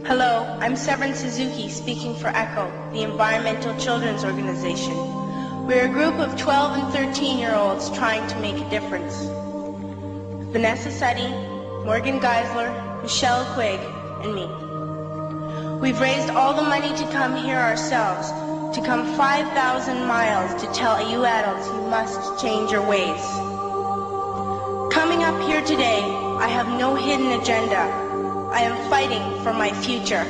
Hello, I'm Severin Suzuki speaking for ECHO, the Environmental Children's Organization. We're a group of 12 and 13-year-olds trying to make a difference. Vanessa Seti, Morgan Geisler, Michelle Quigg, and me. We've raised all the money to come here ourselves, to come 5,000 miles to tell you adults you must change your ways. Coming up here today, I have no hidden agenda. I am fighting for my future.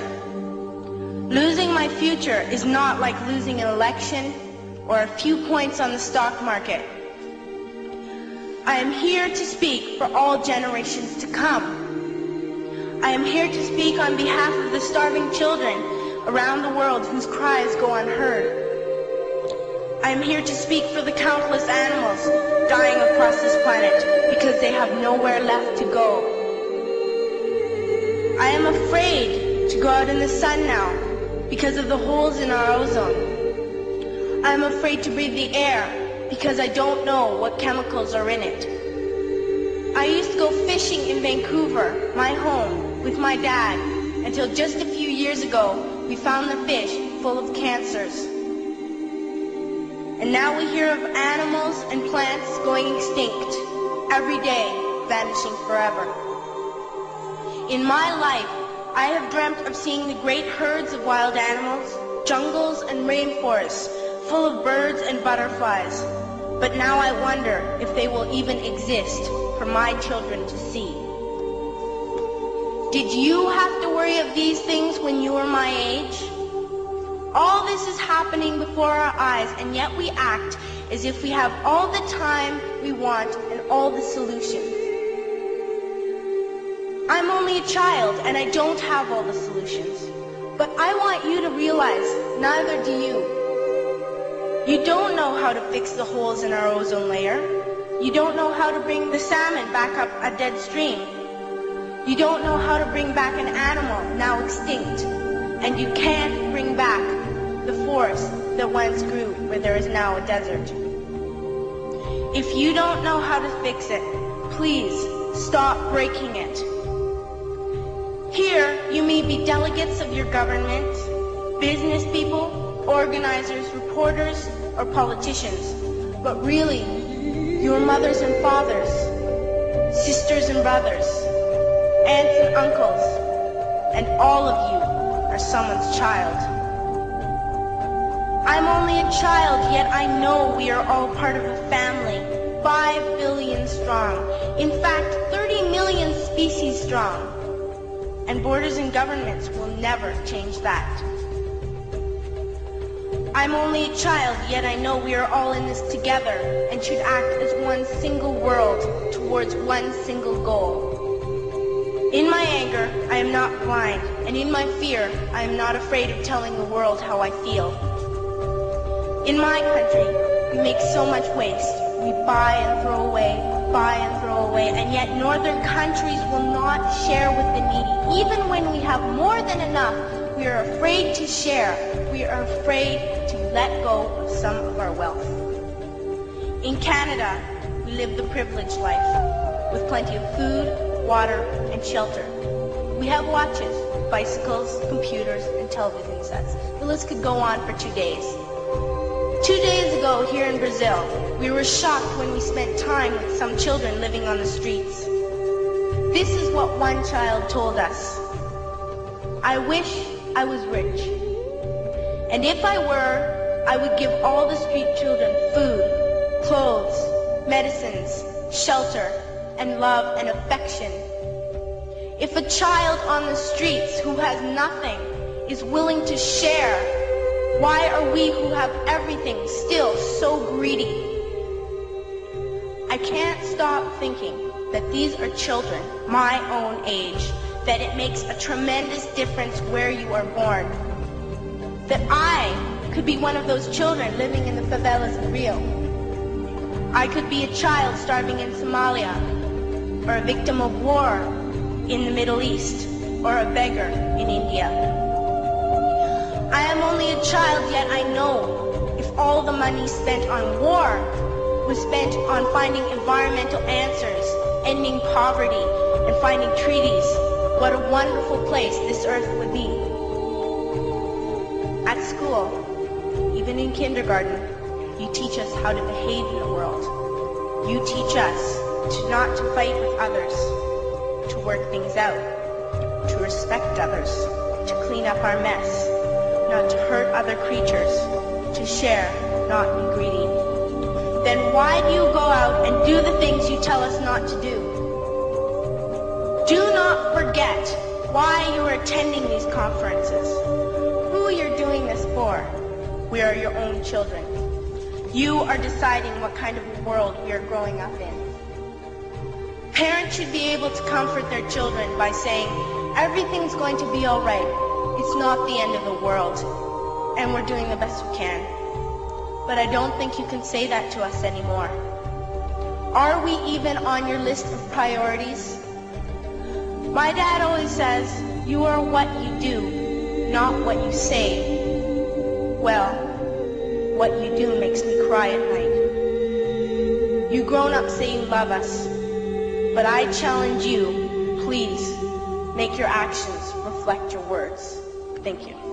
Losing my future is not like losing an election or a few points on the stock market. I am here to speak for all generations to come. I am here to speak on behalf of the starving children around the world whose cries go unheard. I am here to speak for the countless animals dying across this planet because they have nowhere left to go. I am afraid to go out in the sun now because of the holes in our ozone. I am afraid to breathe the air because I don't know what chemicals are in it. I used to go fishing in Vancouver, my home, with my dad, until just a few years ago we found the fish full of cancers. And now we hear of animals and plants going extinct, every day vanishing forever. In my life, I have dreamt of seeing the great herds of wild animals, jungles and rainforests full of birds and butterflies. But now I wonder if they will even exist for my children to see. Did you have to worry of these things when you were my age? All this is happening before our eyes, and yet we act as if we have all the time we want and all the solutions. I'm only a child and I don't have all the solutions. But I want you to realize, neither do you. You don't know how to fix the holes in our ozone layer. You don't know how to bring the salmon back up a dead stream. You don't know how to bring back an animal now extinct. And you can't bring back the forest that once grew where there is now a desert. If you don't know how to fix it, please stop breaking it. Here, you may be delegates of your government, business people, organizers, reporters, or politicians, but really, your mothers and fathers, sisters and brothers, aunts and uncles, and all of you are someone's child. I'm only a child, yet I know we are all part of a family, 5 billion strong, in fact, 30 million species strong. And borders and governments will never change that. I'm only a child, yet I know we are all in this together and should act as one single world towards one single goal. In my anger, I am not blind, and in my fear, I am not afraid of telling the world how I feel. In my country, we make so much waste. We buy and throw away, and yet northern countries will not share with the needy. Even when we have more than enough, we are afraid to share. We are afraid to let go of some of our wealth. In Canada, we live the privileged life, with plenty of food, water, and shelter. We have watches, bicycles, computers, and television sets. The list could go on for 2 days. 2 days ago, here in Brazil, we were shocked when we spent time with some children living on the streets. This is what one child told us. I wish I was rich. And if I were, I would give all the street children food, clothes, medicines, shelter, and love and affection. If a child on the streets who has nothing is willing to share, why are we who have everything still so greedy? I can't stop thinking that these are children my own age, that it makes a tremendous difference where you are born. That I could be one of those children living in the favelas in Rio. I could be a child starving in Somalia, or a victim of war in the Middle East, or a beggar in India. I am only a child, yet I know if all the money spent on war was spent on finding environmental answers, ending poverty, and finding treaties, what a wonderful place this earth would be. At school, even in kindergarten, you teach us how to behave in the world. You teach us not to fight with others, to work things out, to respect others, to clean up our mess, not to hurt other creatures, to share, not be greedy. Then why do you go out and do the things you tell us not to do? Do not forget why you are attending these conferences, who you're doing this for. We are your own children. You are deciding what kind of world we are growing up in. Parents should be able to comfort their children by saying, everything's going to be all right. It's not the end of the world, and we're doing the best we can. But I don't think you can say that to us anymore. Are we even on your list of priorities? My dad always says, you are what you do, not what you say. Well, what you do makes me cry at night. You grown-ups say you love us, but I challenge you, please, make your actions reflect your words. Thank you.